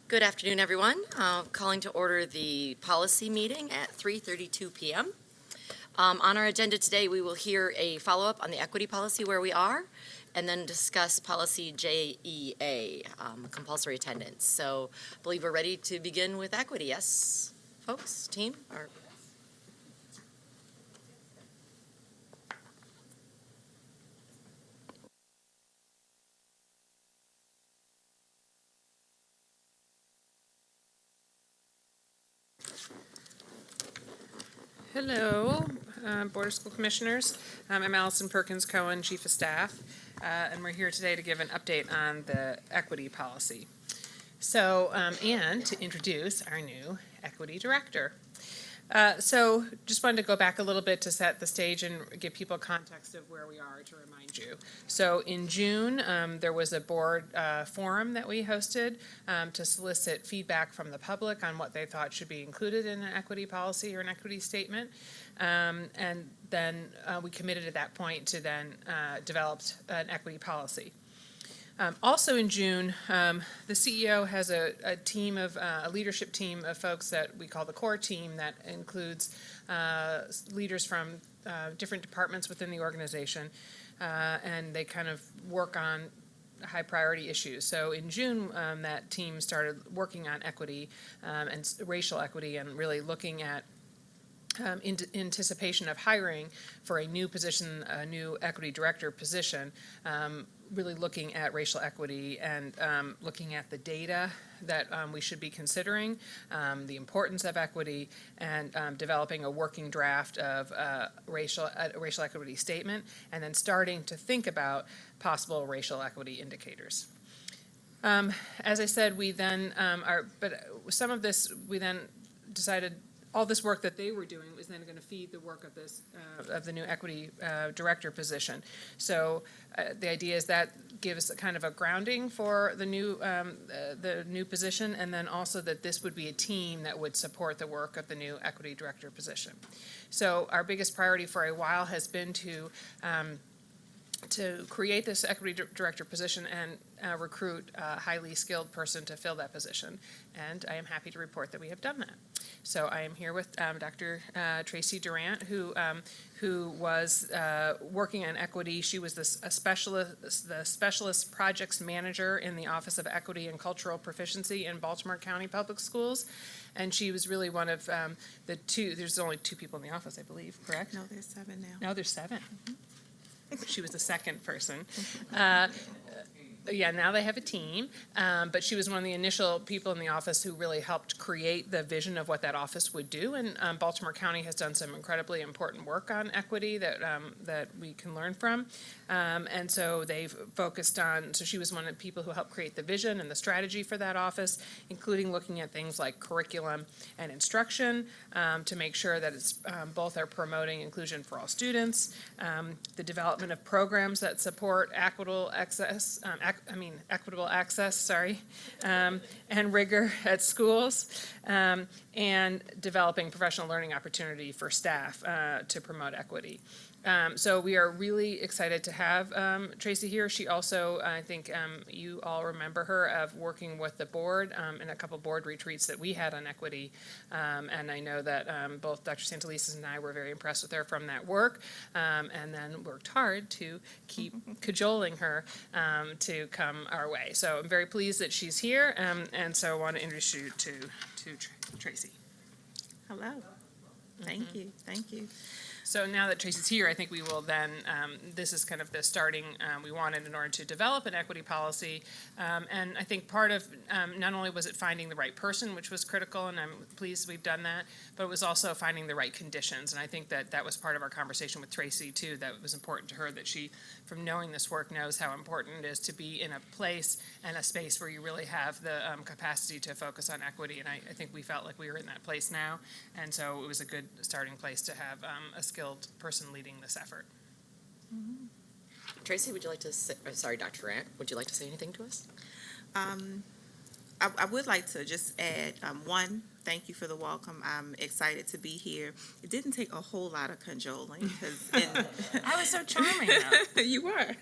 Good afternoon, everyone. Calling to order the policy meeting at 3:32 p.m. On our agenda today, we will hear a follow-up on the equity policy where we are, and then discuss policy JEA, compulsory attendance. So I believe we're ready to begin with equity. Yes, folks, team? Or Hello, Board of School Commissioners. I'm Allison Perkins Cohen, Chief of Staff, and we're here today to give an update on the equity policy. So, and to introduce our new equity director. So just wanted to go back a little bit to set the stage and give people context of where we are to remind you. So in June, there was a board forum that we hosted to solicit feedback from the public on what they thought should be included in an equity policy or an equity statement. And then we committed at that point to then develop an equity policy. Also in June, the CEO has a team of a leadership team of folks that we call the core team that includes leaders from different departments within the organization, and they kind of work on high priority issues. So in June, that team started working on equity and racial equity and really looking at in anticipation of hiring for a new position, a new equity director position, really looking at racial equity and looking at the data that we should be considering, the importance of equity, and developing a working draft of racial equity statement, and then starting to think about possible racial equity indicators. As I said, we then but some of this we then decided. All this work that they were doing was then going to feed the work of this of the new equity director position. So the idea is that gives kind of a grounding for the new position, and then also that this would be a team that would support the work of the new equity director position. So our biggest priority for a while has been to create this equity director position and recruit a highly skilled person to fill that position. And I am happy to report that we have done that. So I am here with Dr. Tracy Durant, who was working on equity. She was the specialist projects manager in the Office of Equity and Cultural Proficiency in Baltimore County Public Schools. And she was really one of the two, there's only two people in the office, I believe, correct? No, there's 7 now. No, there's 7. Mm-hmm. She was the second person. Yeah, now they have a team, but she was one of the initial people in the office who really helped create the vision of what that office would do. And Baltimore County has done some incredibly important work on equity that we can learn from. And so they've focused on, so she was one of the people who helped create the vision and the strategy for that office, including looking at things like curriculum and instruction to make sure that it's both are promoting inclusion for all students, the development of programs that support equitable access, and rigor at schools, and developing professional learning opportunity for staff to promote equity. So we are really excited to have Tracy here. She also, I think you all remember her of working with the board in a couple board retreats that we had on equity. And I know that both Dr. Santelises and I were very impressed with her from that work, and then worked hard to keep cajoling her to come our way. So I'm very pleased that she's here, and so I want to introduce you to Tracy. Hello. Thank you. Thank you. So now that Tracy's here, I think we will then, this is kind of the starting we wanted in order to develop an equity policy. And I think part of, not only was it finding the right person, which was critical, and I'm pleased we've done that, but it was also finding the right conditions. And I think that that was part of our conversation with Tracy, too, that was important to her, that she, from knowing this work, knows how important it is to be in a place and a space where you really have the capacity to focus on equity. And I think we felt like we were in that place now. And so it was a good starting place to have a skilled person leading this effort. Mm-hmm. Tracy, would you like to say, sorry, Dr. Durant, would you like to say anything to us? I would like to just add one Thank you for the welcome. I'm excited to be here. It didn't take a whole lot of cajoling because I was so charming, though. you were.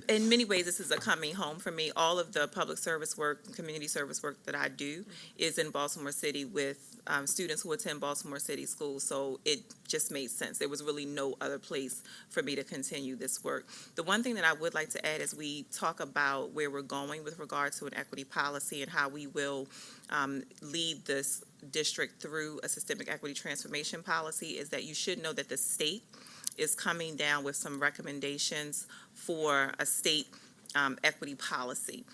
In many ways, this is a coming home for me. All of the public service work, community service work that I do is in Baltimore City with students who attend Baltimore City schools. So it just made sense. There was really no other place for me to continue this work. The one thing that I would like to add as we talk about where we're going with regard to an equity policy and how we will lead this district through a systemic equity transformation policy is that you should know that the state is coming down with some recommendations for a state equity policy.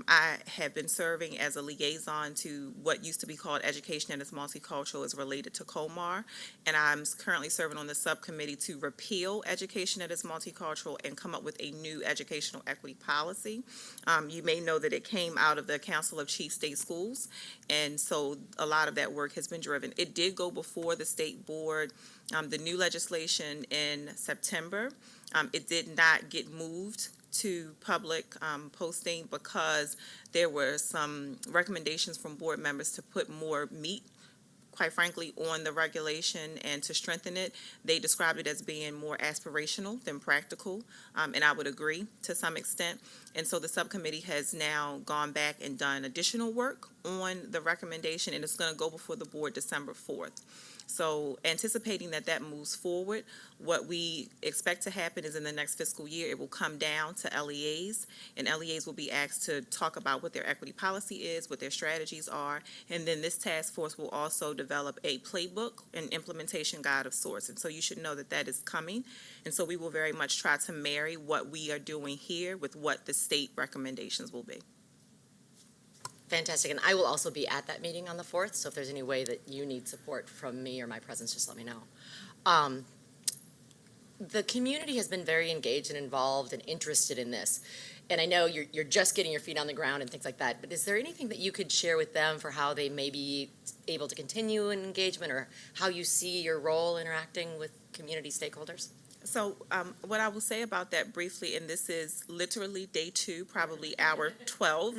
I have been serving as a liaison to what used to be called Education that is Multicultural as related to COMAR, and I'm currently serving on the subcommittee to repeal Education that is Multicultural and come up with a new educational equity policy. You may know that it came out of the Council of Chief State Schools, and so a lot of that work has been driven. It did go before the state board, the new legislation in September. It did not get moved to public posting because there were some recommendations from board members to put more meat, quite frankly, on the regulation and to strengthen it. They described it as being more aspirational than practical, and I would agree to some extent. And so the subcommittee has now gone back and done additional work on the recommendation, and it's going to go before the board December 4th. So anticipating that that moves forward, what we expect to happen is in the next fiscal year, it will come down to LEAs, and LEAs will be asked to talk about what their equity policy is, what their strategies are, and then this task force will also develop a playbook and implementation guide of sorts. And so you should know that that is coming. And so we will very much try to marry what we are doing here with what the state recommendations will be. Fantastic, and I will also be at that meeting on the 4th, so if there's any way that you need support from me or my presence, just let me know. The community has been very engaged and involved and interested in this, and I know you're just getting your feet on the ground and things like that, but is there anything that you could share with them for how they may be able to continue an engagement or how you see your role interacting with community stakeholders? So what I will say about that briefly, and this is literally day 2, probably hour 12,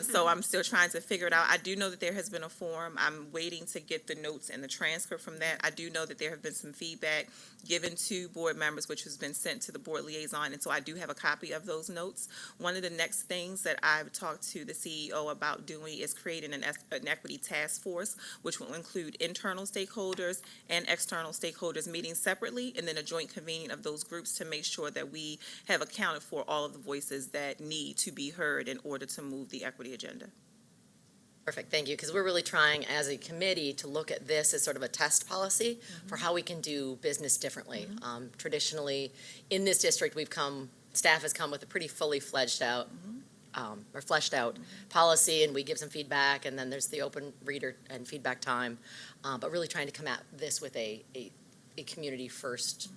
so I'm still trying to figure it out. I do know that there has been a forum. I'm waiting to get the notes and the transcript from that. I do know that there have been some feedback given to board members, which has been sent to the board liaison, and so I do have a copy of those notes. One of the next things that I've talked to the CEO about doing is creating an equity task force, which will include internal stakeholders and external stakeholders meeting separately, and then a joint convening of those groups to make sure that we have accounted for all of the voices that need to be heard in order to move the equity agenda. Perfect, thank you, because we're really trying as a committee to look at this as sort of a test policy for how we can do business differently. Traditionally, in this district, staff has come with a pretty fully fleshed out policy, and we give some feedback, and then there's the open reader and feedback time, but really trying to come at this with a community first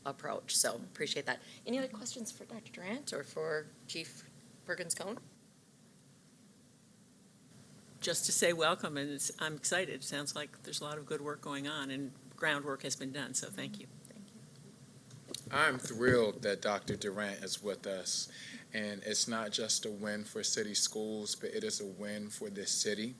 approach, so appreciate that. Any other questions for Dr. Durant or for Chief Perkins-Cohen? Just to say welcome, and I'm excited. Sounds like there's a lot of good work going on, and groundwork has been done, so thank you. I'm thrilled that Dr. Durant is with us, and it's not just a win for city schools, but it is a win for this city.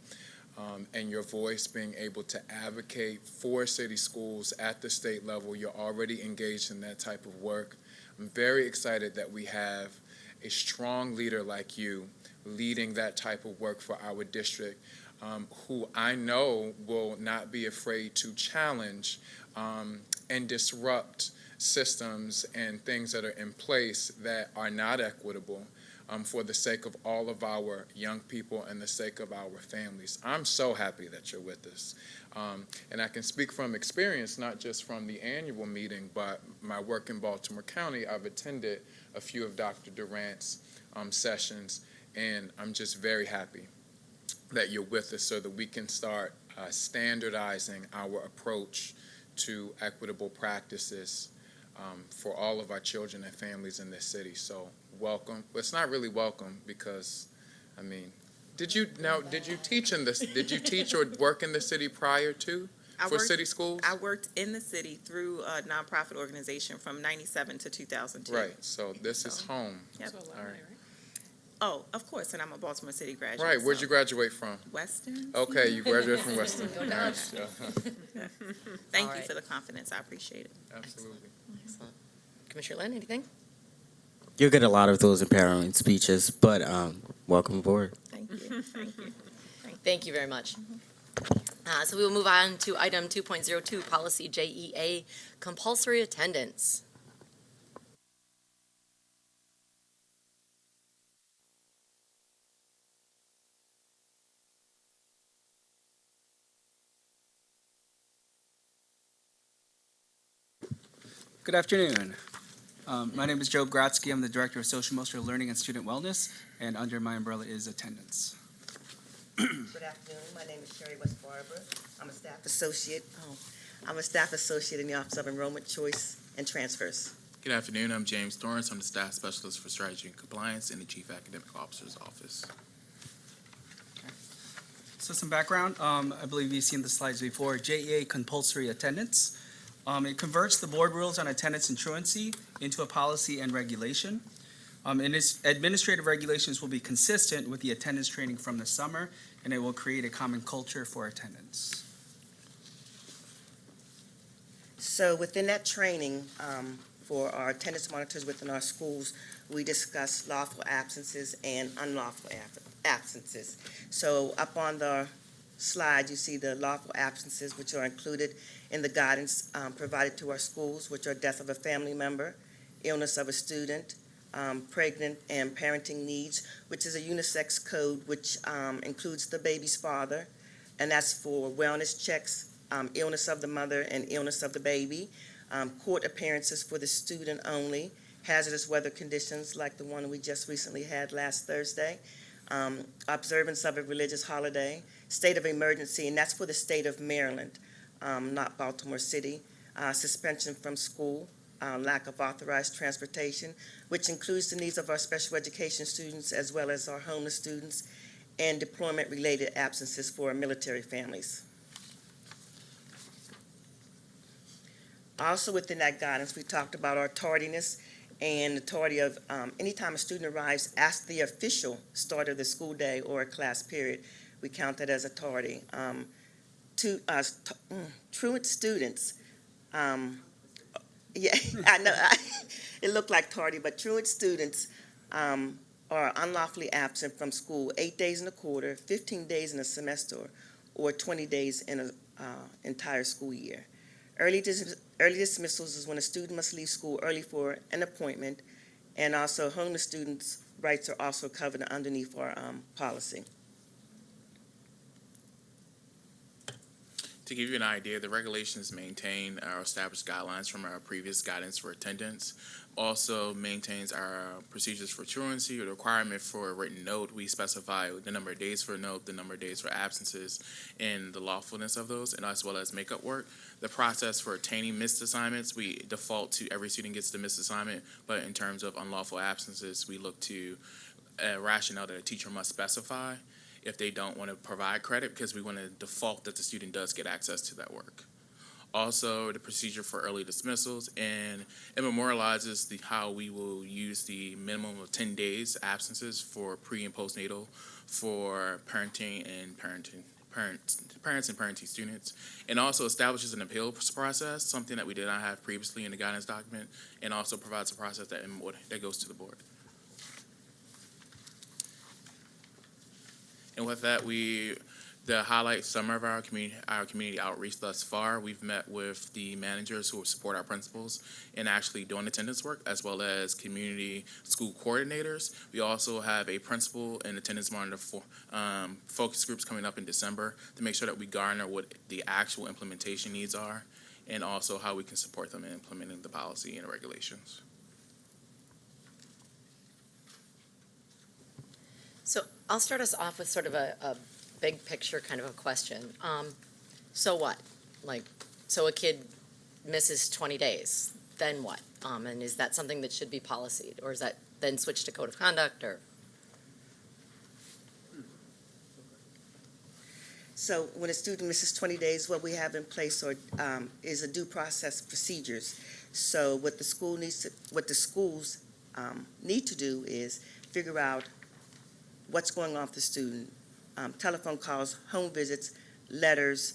And your voice being able to advocate for city schools at the state level, you're already engaged in that type of work. I'm very excited that we have a strong leader like you leading that type of work for our district, who I know will not be afraid to challenge and disrupt systems and things that are in place that are not equitable. For the sake of all of our young people and the sake of our families. I'm so happy that you're with us. And I can speak from experience, not just from the annual meeting, but my work in Baltimore County. I've attended a few of Dr. Durant's sessions, and I'm just very happy that you're with us so that we can start standardizing our approach to equitable practices for all of our children and families in this city. So welcome. Well, it's not really welcome because, I mean, did you teach in this? Did you teach or work in the city prior to city schools? I worked in the city through a nonprofit organization from '97 to 2002. Right. So this is home. Yep. So alumni, All right. right? Oh, of course, and I'm a Baltimore City graduate. Right, where'd you so- graduate from? Western. Okay, you graduated from Western. Go down. Nice, yeah, Thank All you right. for the confidence. I appreciate it. absolutely. Excellent. Commissioner Lynn, anything? You'll get a lot of those empowering speeches, but welcome aboard. Thank you. Thank you. Thank you very much. So we will move on to item 2.02, policy JEA, compulsory attendance. Good afternoon. My name is Joe Gratsky. I'm the Director of Social Emotional Learning and Student Wellness, and under my umbrella is attendance. Good afternoon. My name is Sherry West Barber. I'm a staff associate. I'm a staff associate in the Office of Enrollment Choice and Transfers. Good afternoon, I'm James Dorrance. I'm the Staff Specialist for Strategy and Compliance in the Chief Academic Officer's Office. So some background, I believe you've seen the slides before. JEA compulsory attendance. It converts the board rules on attendance and truancy into a policy and regulation. And its administrative regulations will be consistent with the attendance training from the summer, and it will create a common culture for attendance. So within that training, for our attendance monitors within our schools, we discuss lawful absences and unlawful absences. So up on the slide, you see the lawful absences, which are included in the guidance provided to our schools, which are death of a family member, illness of a student, pregnant and parenting needs, which is a unisex code which includes the baby's father, and that's for wellness checks, illness of the mother and illness of the baby, court appearances for the student only, hazardous weather conditions like the one we just recently had last Thursday, observance of a religious holiday, state of emergency, and that's for the state of Maryland, not Baltimore City, suspension from school, lack of authorized transportation, which includes the needs of our special education students as well as our homeless students, and deployment-related absences for our military families. Also within that guidance, we talked about our tardiness and the tardy of anytime a student arrives after the official start of the school day or a class period, we count that as a tardy. Truant students, yeah, I know, it looked like tardy, but truant students are unlawfully absent from school 8 days in a quarter, 15 days in a semester, or 20 days in an entire school year. Early dismissals is when a student must leave school early for an appointment, and also homeless students' rights are also covered underneath our policy. To give you an idea, the regulations maintain our established guidelines from our previous guidance for attendance. Also maintains our procedures for truancy or the requirement for a written note. We specify the number of days for a note, the number of days for absences, and the lawfulness of those, and as well as makeup work. The process for obtaining missed assignments, we default to every student gets the missed assignment, but in terms of unlawful absences, we look to a rationale that a teacher must specify if they don't want to provide credit, because we want to default that the student does get access to that work. Also, the procedure for early dismissals, and it memorializes how we will use the minimum of 10 days absences for pre and postnatal for parents and parenting students, and also establishes an appeals process, something that we did not have previously in the guidance document, and also provides a process that goes to the board. And with that, to highlight some of our community outreach thus far, we've met with the managers who will support our principals in actually doing attendance work, as well as community school coordinators. We also have a principal and attendance monitor for focus groups coming up in December to make sure that we garner what the actual implementation needs are, and also how we can support them in implementing the policy and regulations. So I'll start us off with sort of a big picture kind of a question. So what? So a kid misses 20 days, then what? And is that something that should be policied, or is that then switched to code of conduct, or? So when a student misses 20 days, what we have in place is a due process procedures. So what the schools need to do is figure out what's going on with the student. Telephone calls, home visits, letters,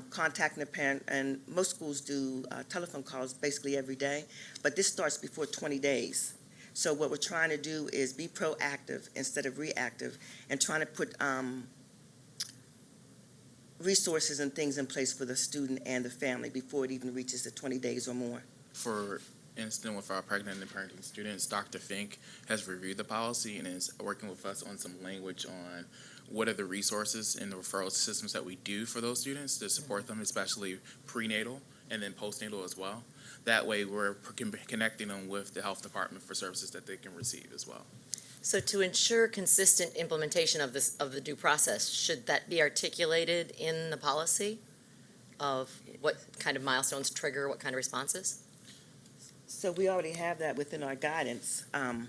contacting the parent, and most schools do telephone calls basically every day, but this starts before 20 days. So what we're trying to do is be proactive instead of reactive, and trying to put resources and things in place for the student and the family before it even reaches the 20 days or more. For instance, with our pregnant and parenting students, Dr. Fink has reviewed the policy and is working with us on some language on what are the resources and the referral systems that we do for those students to support them, especially prenatal and then postnatal as well. That way, we're connecting them with the health department for services that they can receive as well. So to ensure consistent implementation of the due process, should that be articulated in the policy of what kind of milestones trigger what kind of responses? So we already have that within our guidance, in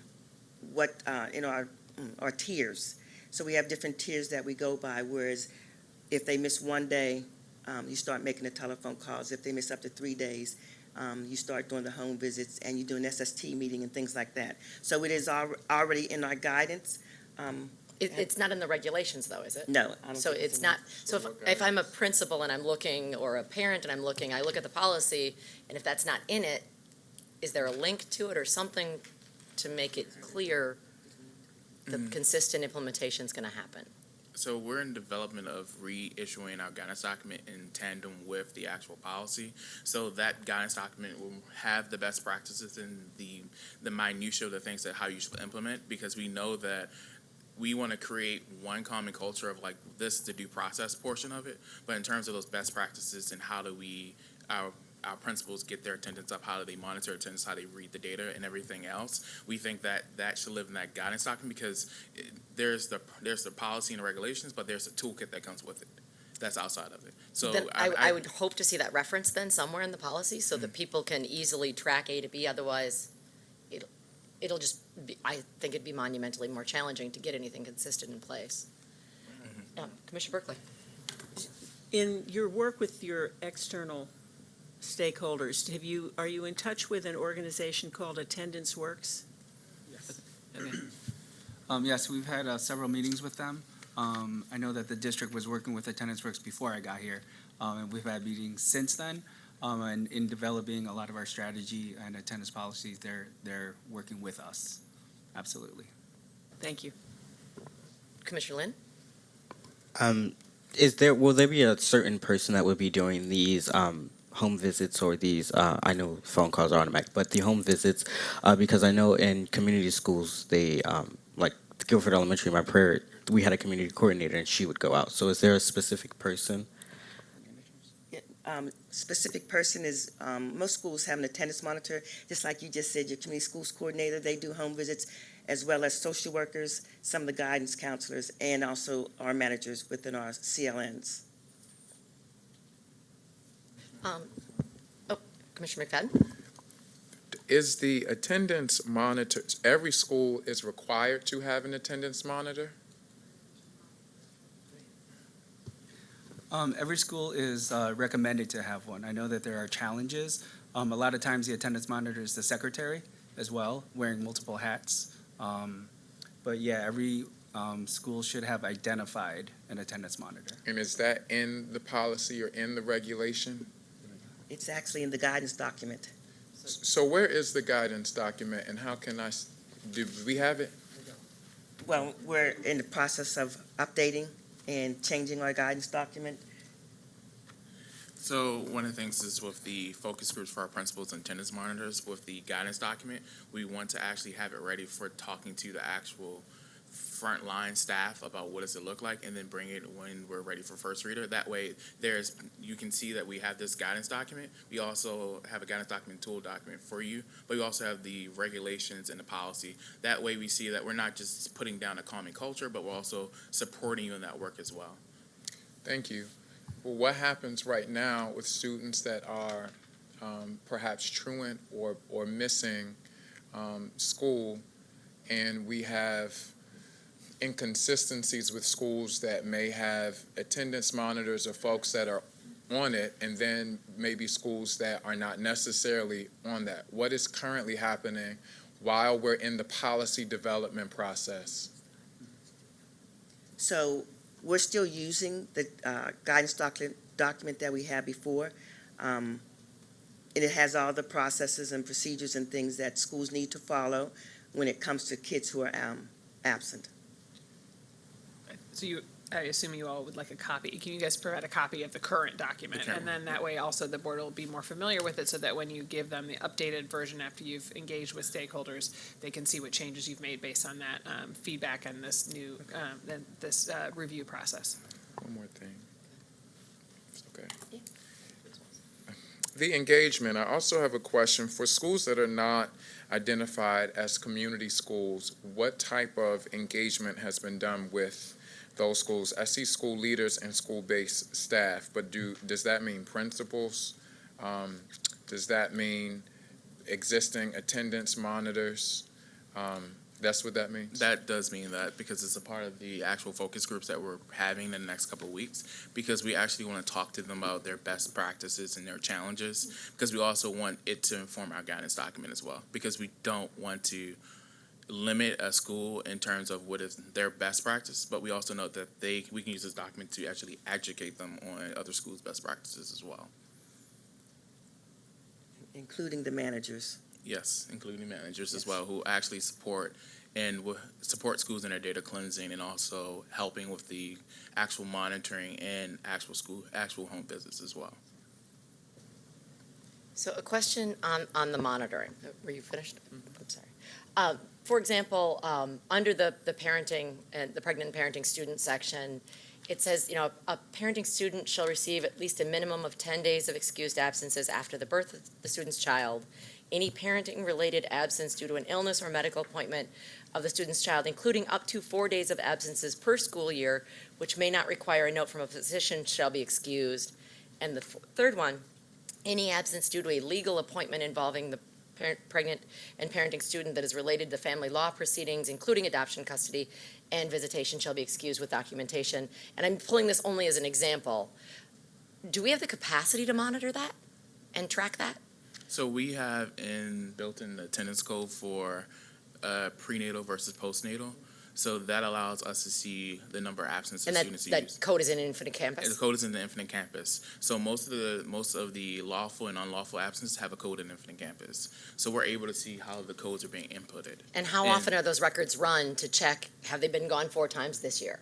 our tiers. So we have different tiers that we go by, whereas if they miss one day, you start making the telephone calls. If they miss up to 3 days, you start doing the home visits, and you do an SST meeting and things like that. So it is already in our guidance. It's not in the regulations, though, is it? No, I don't So think it's in not, there. so if I'm a principal and I'm looking, or a parent and I'm looking, I look at the policy, and if that's not in it, is there a link to it or something to make it clear the consistent implementation is going to happen? So we're in development of reissuing our guidance document in tandem with the actual policy. So that guidance document will have the best practices and the minutia of the things that how you should implement, because we know that we want to create one common culture of like this is the due process portion of it. But in terms of those best practices and how do we our principals get their attendance up, how do they monitor attendance, how they read the data and everything else, we think that that should live in that guidance document, because there's the policy and the regulations, but there's a toolkit that comes with it that's outside of it. So Then I would hope to see that reference then somewhere in the policy so that people can easily track A to B. Otherwise, it'll just be, I think it'd be monumentally more challenging to get anything consistent in place. Commissioner Berkeley. In your work with your external stakeholders, are you in touch with an organization called Attendance Works? Yes. Okay. Yes, we've had several meetings with them. I know that the district was working with Attendance Works before I got here, and we've had meetings since then. And in developing a lot of our strategy and attendance policies, they're working with us. Absolutely. Thank you. Commissioner Lynn? Will there be a certain person that would be doing these home visits or these, I know phone calls are automatic, but the home visits, because I know in community schools, they, like Guilford Elementary, my prayer, we had a community coordinator and she would go out. So is there a specific person? Specific person is, most schools have an attendance monitor, just like you just said, your community schools coordinator, they do home visits, as well as social workers, some of the guidance counselors, and also our managers within our CLNs. Commissioner McFadden? Is the attendance monitor, every school is required to have an attendance monitor? Every school is recommended to have one. I know that there are challenges. A lot of times the attendance monitor is the secretary as well, wearing multiple hats. But yeah, every school should have identified an attendance monitor. And is that in the policy or in the regulation? It's actually in the guidance document. So where is the guidance document and how can do we have it? Well, we're in the process of updating and changing our guidance document. So one of the things is with the focus groups for our principals and attendance monitors, with the guidance document, we want to actually have it ready for talking to the actual frontline staff about what does it look like, and then bring it when we're ready for first reader. That way, you can see that we have this guidance document. We also have a guidance document tool document for you, but we also have the regulations and the policy. That way, we see that we're not just putting down a common culture, but we're also supporting you in that work as well. Thank you. Well, what happens right now with students that are perhaps truant or missing school, and we have inconsistencies with schools that may have attendance monitors or folks that are on it, and then maybe schools that are not necessarily on that? What is currently happening while we're in the policy development process? So we're still using the guidance document that we had before. And it has all the processes and procedures and things that schools need to follow when it comes to kids who are absent. So I assume you all would like a copy. Can you guys provide a copy of the current document? Okay. And then that way also the board will be more familiar with it so that when you give them the updated version after you've engaged with stakeholders, they can see what changes you've made based on that feedback and this new, review process. One more thing. It's okay. The engagement, I also have a question. For schools that are not identified as community schools, what type of engagement has been done with those schools? I see school leaders and school-based staff, but does that mean principals? Does that mean existing attendance monitors? That's what that means? That does mean that, because it's a part of the actual focus groups that we're having in the next couple of weeks, because we actually want to talk to them about their best practices and their challenges, because we also want it to inform our guidance document as well, because we don't want to limit a school in terms of what is their best practice, but we also know that we can use this document to actually educate them on other schools' best practices as well. Including the managers. Yes, including managers as well, who actually support schools in their data cleansing and also helping with the actual monitoring and actual home visits as well. So a question on the monitoring. Were you finished? I'm sorry. For example, under the parenting and the pregnant and parenting student section, it says, a parenting student shall receive at least a minimum of 10 days of excused absences after the birth of the student's child. Any parenting-related absence due to an illness or medical appointment of the student's child, including up to 4 days of absences per school year, which may not require a note from a physician, shall be excused. And the third one, any absence due to a legal appointment involving the pregnant and parenting student that is related to family law proceedings, including adoption, custody, and visitation, shall be excused with documentation. And I'm pulling this only as an example. Do we have the capacity to monitor that and track that? So we have built-in attendance code for prenatal versus postnatal. So that allows us to see the number of absences And students that use. code is in Infinite Campus? And the code is in the Infinite Campus. So most of the lawful and unlawful absences have a code in Infinite Campus. So we're able to see how the codes are being inputted. And how often are those records run to check, have they been gone 4 times this year?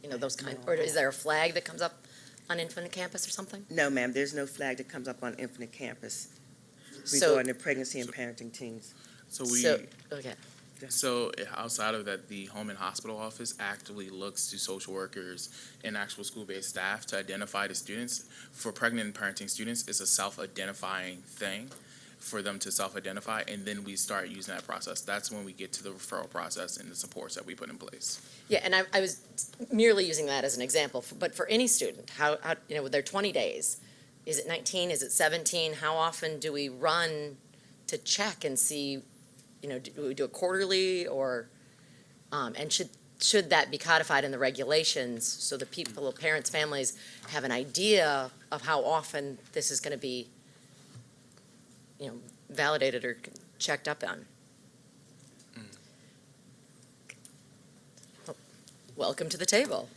Those or is there a flag that comes up on Infinite Campus or something? No, ma'am, there's no flag that comes up on Infinite Campus So, regarding the pregnancy and parenting teams. okay. So outside of that, the home and hospital office actively looks to social workers and actual school-based staff to identify the students. For pregnant and parenting students, it's a self-identifying thing for them to self-identify, and then we start using that process. That's when we get to the referral process and the supports that we put in place. Yeah, and I was merely using that as an example, but for any student, how with their 20 days, is it 19, is it 17? How often do we run to check and see, do we do it quarterly or, and should that be codified in the regulations so the parents, families have an idea of how often this is going to be, validated or checked up on? Welcome to the table.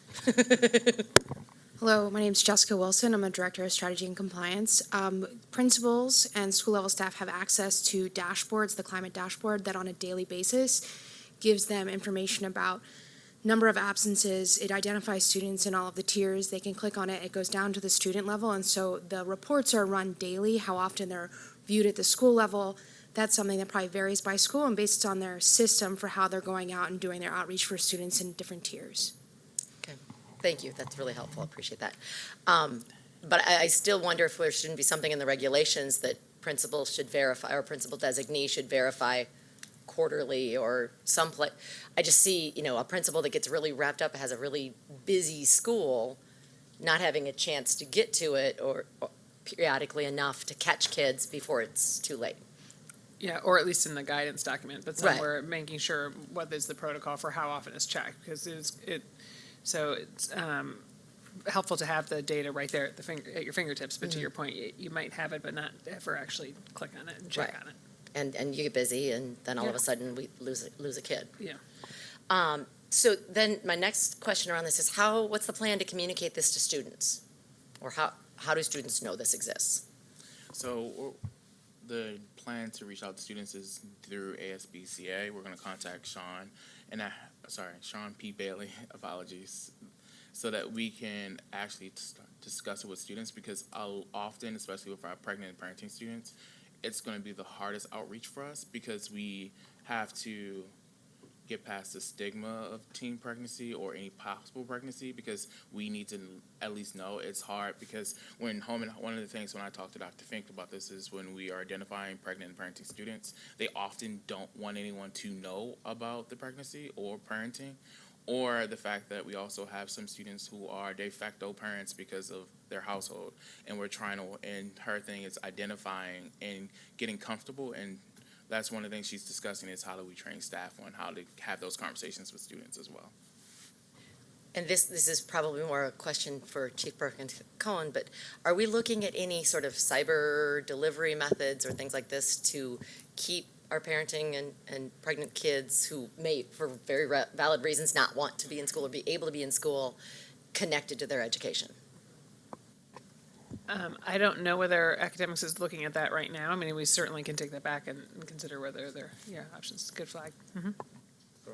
Hello, my name is Jessica Wilson. I'm a Director of Strategy and Compliance. Principals and school-level staff have access to dashboards, the climate dashboard, that on a daily basis gives them information about number of absences. It identifies students in all of the tiers. They can click on it. It goes down to the student level, and so the reports are run daily. How often they're viewed at the school level, that's something that probably varies by school and based on their system for how they're going out and doing their outreach for students in different tiers. Thank you, that's really helpful, I appreciate that. But I still wonder if there shouldn't be something in the regulations that principals should verify, or principal designee should verify quarterly or someplace. I just see, a principal that gets really wrapped up, has a really busy school, not having a chance to get to it or periodically enough to catch kids before it's too late. Yeah, or at least in the guidance document, but Right. somewhere making sure what is the protocol for how often it's checked, because it's helpful to have the data right there at your fingertips, but to your point, you might have it, but not ever actually click on it and check Right. on it. And you get busy, and then all of Yeah. a sudden we lose a kid. Yeah. So then my next question around this is what's the plan to communicate this to students? Or how do students know this exists? So the plan to reach out to students is through ASBCA. We're going to contact Sean Sean P. Bailey, apologies, so that we can actually discuss it with students, because often, especially with our pregnant and parenting students, it's going to be the hardest outreach for us, because we have to get past the stigma of teen pregnancy or any possible pregnancy, because we need to at least know. It's hard because one of the things when I talk to Dr. Fink about this is when we are identifying pregnant and parenting students, they often don't want anyone to know about the pregnancy or parenting, or the fact that we also have some students who are de facto parents because of their household, and and her thing is identifying and getting comfortable, and that's one of the things she's discussing is how do we train staff on how to have those conversations with students as well. And this is probably more a question for Chief Perkins Cohen, but are we looking at any sort of cyber delivery methods or things like this to keep our parenting and pregnant kids who may, for very valid reasons, not want to be in school or be able to be in school, connected to their education? I don't know whether academics is looking at that right now. I mean, we certainly can take that back and consider whether there are options. Good flag. So,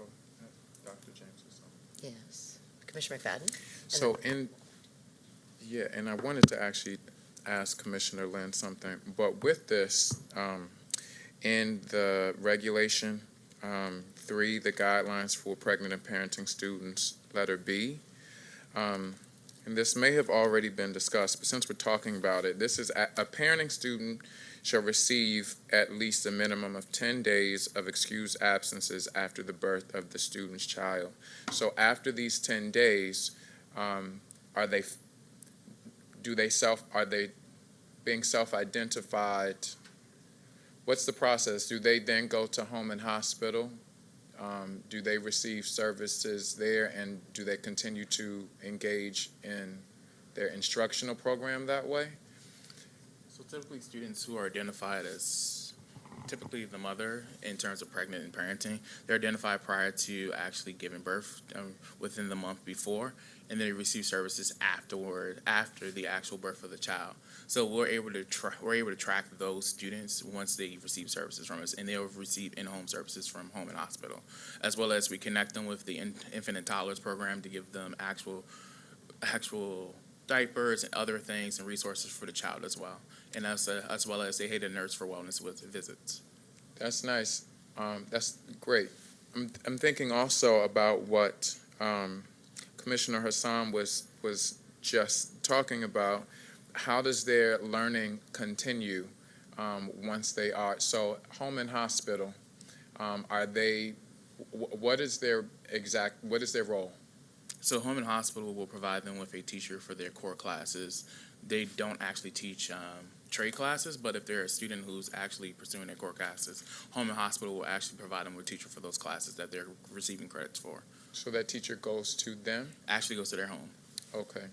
Dr. James or something. Yes. Commissioner McFadden? So and I wanted to actually ask Commissioner Lynn something, but with this, in the regulation 3, the guidelines for pregnant and parenting students, letter B, and this may have already been discussed, but since we're talking about it, this is a parenting student shall receive at least a minimum of 10 days of excused absences after the birth of the student's child. So after these 10 days, are they being self-identified? What's the process? Do they then go to home and hospital? Do they receive services there, and do they continue to engage in their instructional program that way? So typically students who are identified as typically the mother in terms of pregnant and parenting, they're identified prior to actually giving birth within the month before, and they receive services afterward, after the actual birth of the child. So we're able to track those students once they receive services from us, and they'll receive in-home services from home and hospital, as well as we connect them with the infant and toddlers program to give them actual diapers and other things and resources for the child as well, and as well as they hit a nurse for wellness with visits. That's nice. That's great. I'm thinking also about what Commissioner Hassan was just talking about. How does their learning continue once they are, so home and hospital, what is their role? So home and hospital will provide them with a teacher for their core classes. They don't actually teach trade classes, but if they're a student who's actually pursuing their core classes, home and hospital will actually provide them with a teacher for those classes that they're receiving credits for. So that teacher goes to them? Actually goes to their home. Okay.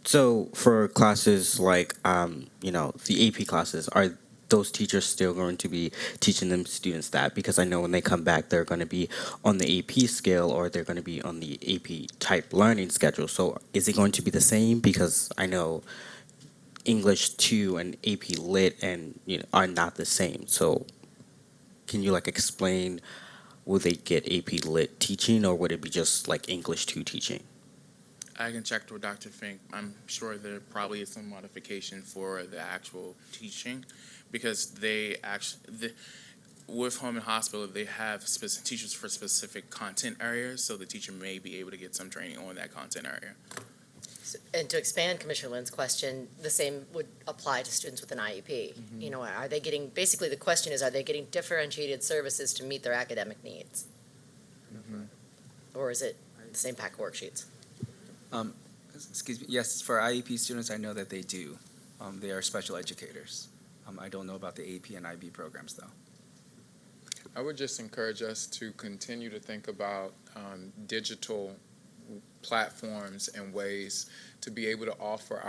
So for classes like, the AP classes, are those teachers still going to be teaching them students that? Because I know when they come back, they're going to be on the AP scale, or they're going to be on the AP type learning schedule. So is it going to be the same? Because I know English 2 and AP Lit are not the same. So can you explain, will they get AP Lit teaching, or would it be just like English 2 teaching? I can check with Dr. Fink. I'm sure there probably is some modification for the actual teaching, because with home and hospital, they have teachers for specific content areas, so the teacher may be able to get some training on that content area. And to expand Commissioner Lynn's question, the same would apply to students with an IEP. Mm-hmm. Are they getting, basically the question is, are they getting differentiated services to meet their academic needs? Mm-hmm. Or is it the same pack of worksheets? Excuse me, yes, for IEP students, I know that they do. They are special educators. I don't know about the AP and IB programs, though. I would just encourage us to continue to think about digital platforms and ways to be able to offer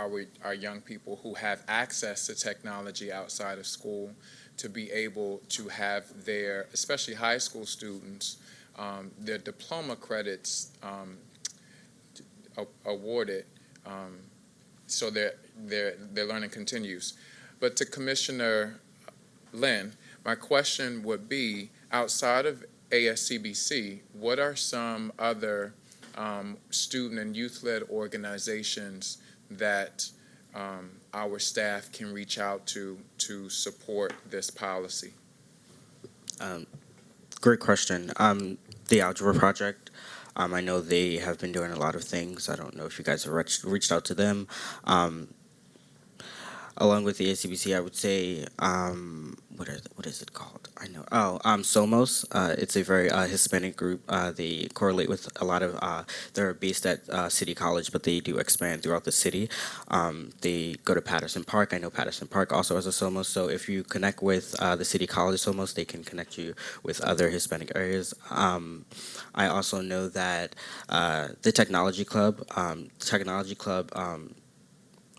our young people who have access to technology outside of school to be able to have their, especially high school students, their diploma credits awarded, so their learning continues. But to Commissioner Lynn, my question would be, outside of ASCBC, what are some other student and youth-led organizations that our staff can reach out to support this policy? Great question. The Algebra Project, I know they have been doing a lot of things. I don't know if you guys have reached out to them. Along with the ACBC, I would say, what is it called? I know. Somos. It's a very Hispanic group. They correlate with a lot of. They're based at City College, but they do expand throughout the city. They go to Patterson Park. I know Patterson Park also has a Somos. So if you connect with the City College Somos, they can connect you with other Hispanic areas. I also know that the Technology Club.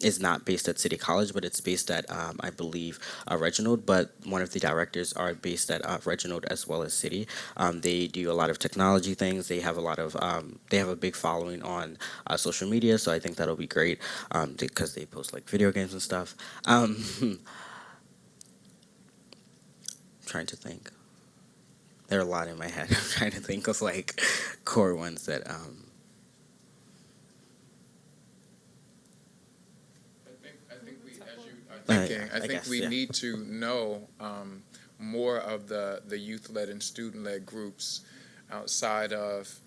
Is not based at City College, but it's based at, I believe, Reginald, but one of the directors are based at Reginald as well as City. They do a lot of technology things. They have a lot of, they have a big following on social media, so I think that'll be great because they post like video games and stuff. Trying to think. There are a lot in my head. I'm trying to think of like core ones that, I think we need to know more of the youth-led and student-led groups outside of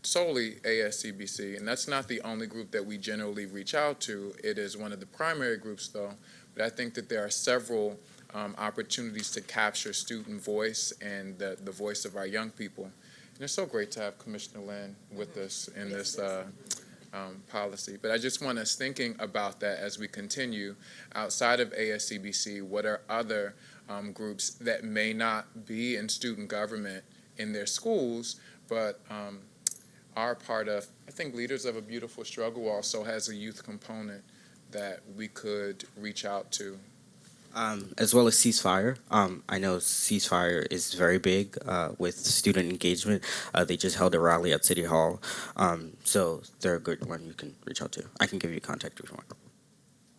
solely ASCBC. And that's not the only group that we generally reach out to. It is one of the primary groups, though. But I think that there are several opportunities to capture student voice and the voice of our young people. And it's so great to have Commissioner Lynn with us in this policy. But I just want us thinking about that as we continue. Outside of ASCBC, what are other groups that may not be in student government in their schools, but are part of, I think Leaders of a Beautiful Struggle also has a youth component that we could reach out to. As well as Ceasefire. I know Ceasefire is very big with student engagement. They just held a rally at City Hall. So they're a good one you can reach out to. I can give you contact if you want.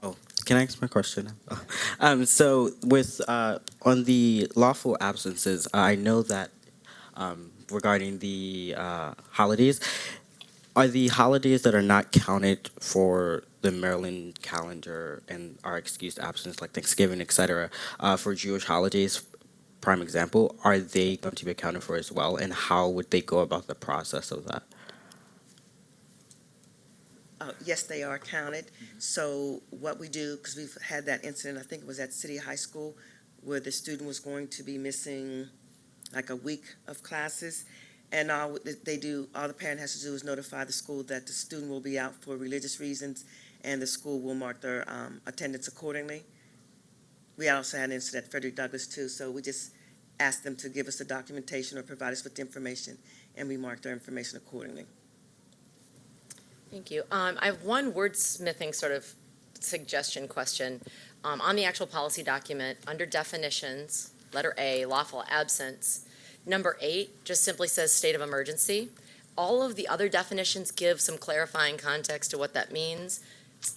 Oh, can I ask my question? So with on the lawful absences, I know that regarding the holidays, are the holidays that are not counted for the Maryland calendar and are excused absence, like Thanksgiving, etc., for Jewish holidays, prime example, are they going to be accounted for as well? And how would they go about the process of that? Yes, they are counted. So what we do, because we've had that incident, I think it was at City High School, where the student was going to be missing like a week of classes. And all the parent has to do is notify the school that the student will be out for religious reasons, and the school will mark their attendance accordingly. We also had an incident at Frederick Douglass too, so we just asked them to give us the documentation or provide us with the information, and we marked their information accordingly. Thank you. I have one wordsmithing sort of suggestion question. On the actual policy document, under definitions, letter A, lawful absence, number 8 just simply says state of emergency. All of the other definitions give some clarifying context to what that means,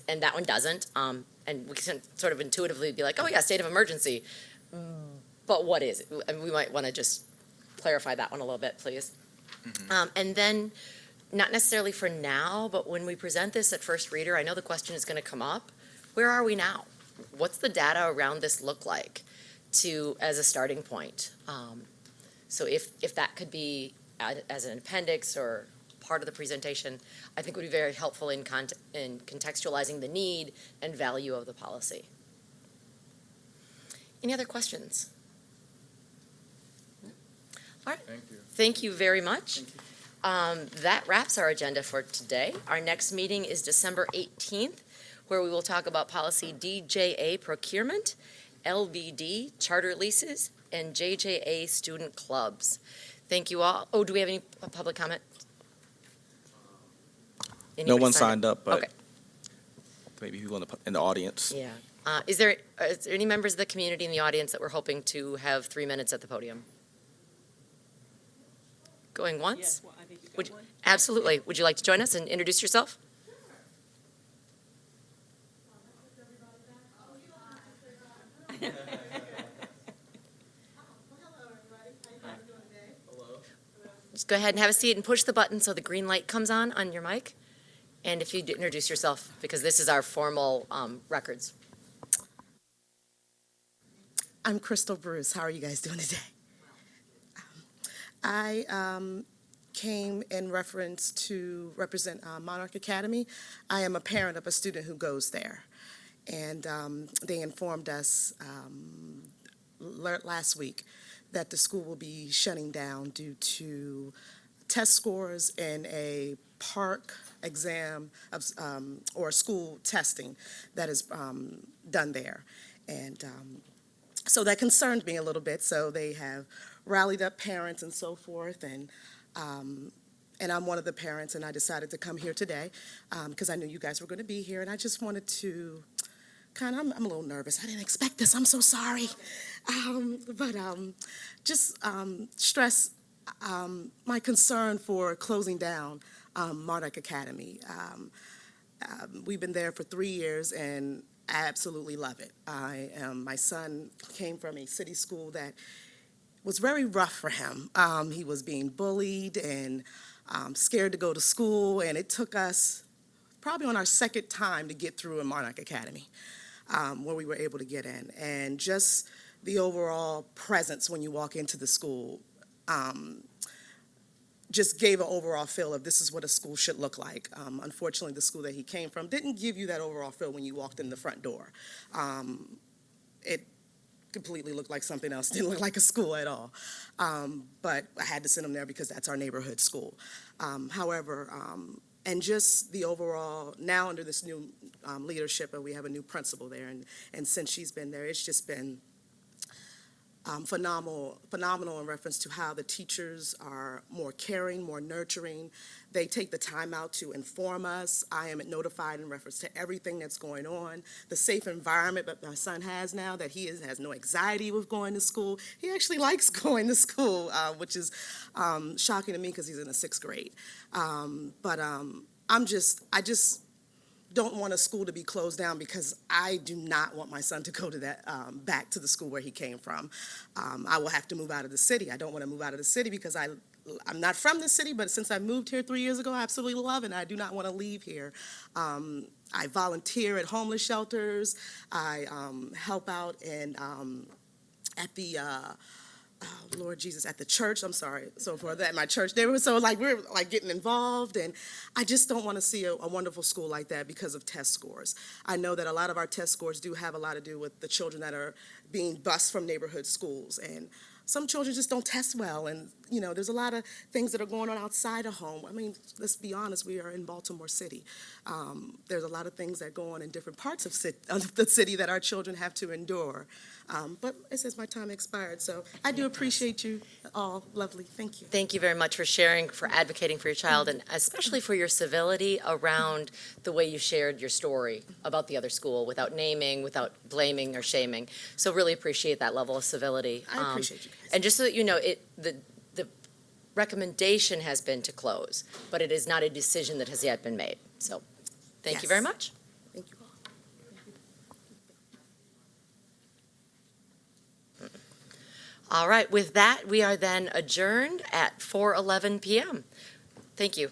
and that one doesn't. And we can sort of intuitively be like, oh yeah, state of emergency. But what is it? And we might want to just clarify that one a little bit, please. Mm-hmm. And then, not necessarily for now, but when we present this at first reader, I know the question is going to come up. Where are we now? What's the data around this look like as a starting point? So if that could be as an appendix or part of the presentation, I think would be very helpful in contextualizing the need and value of the policy. Any other questions? All right. Thank you. Thank you very much. That wraps our agenda for today. Our next meeting is December 18th, where we will talk about policy DJA procurement, LBD charter leases, and JJA student clubs. Thank you all. Oh, do we have any public comment? No one signed up, but okay. Maybe people in the audience. Yeah. Is there any members of the community in the audience that we're hoping to have 3 minutes at the podium? Going once? Well, I think you got Would, one. absolutely. Would you like to join us and introduce yourself? Just go ahead and have a seat and push the button so the green light comes on your mic. And if you'd introduce yourself, because this is our formal records. I'm Crystal Bruce. How are you guys doing today? I came in reference to represent Monarch Academy. I am a parent of a student who goes there. And they informed us last week that the school will be shutting down due to test scores and a park exam of, or school testing that is done there. And so that concerned me a little bit. So they have rallied up parents and so forth. And I'm one of the parents, and I decided to come here today because I knew you guys were going to be here. And I just wanted to I'm a little nervous. I didn't expect this. I'm so sorry. But just stress my concern for closing down Monarch Academy. We've been there for 3 years, and I absolutely love it. My son came from a city school that was very rough for him. He was being bullied and scared to go to school, and it took us probably on our second time to get through in Monarch Academy, where we were able to get in. And just the overall presence when you walk into the school just gave an overall feel of this is what a school should look like. Unfortunately, the school that he came from didn't give you that overall feel when you walked in the front door. It completely looked like something else. Didn't look like a school at all. But I had to send him there because that's our neighborhood school. However, and just the overall, now under this new leadership, and we have a new principal there, and since she's been there, it's just been phenomenal in reference to how the teachers are more caring, more nurturing. They take the time out to inform us. I am notified in reference to everything that's going on. The safe environment that my son has now, that he has no anxiety with going to school. He actually likes going to school, which is shocking to me because he's in the 6th grade. I just don't want a school to be closed down because I do not want my son to go to that back to the school where he came from. I will have to move out of the city. I don't want to move out of the city because I'm not from the city, but since I moved here 3 years ago, I absolutely love it, and I do not want to leave here. I volunteer at homeless shelters. I help out at the Lord Jesus, at the church, I'm sorry, so for that, my church neighborhood, so we're getting involved, and I just don't want to see a wonderful school like that because of test scores. I know that a lot of our test scores do have a lot to do with the children that are being bused from neighborhood schools, and some children just don't test well, and there's a lot of things that are going on outside of home. I mean, let's be honest, we are in Baltimore City. There's a lot of things that go on in different parts of the city that our children have to endure. But it says my time expired, so I do appreciate you all. Lovely, thank you. Thank you very much for sharing, for advocating for your child, and especially for your civility around the way you shared your story about the other school without naming, without blaming or shaming. So really appreciate that level of civility. I appreciate you guys. And just so that you know, the recommendation has been to close, but it is not a decision that has yet been made. So thank you very Yes. much. Thank you all. All right, with that, we are then adjourned at 4:11 p.m. Thank you.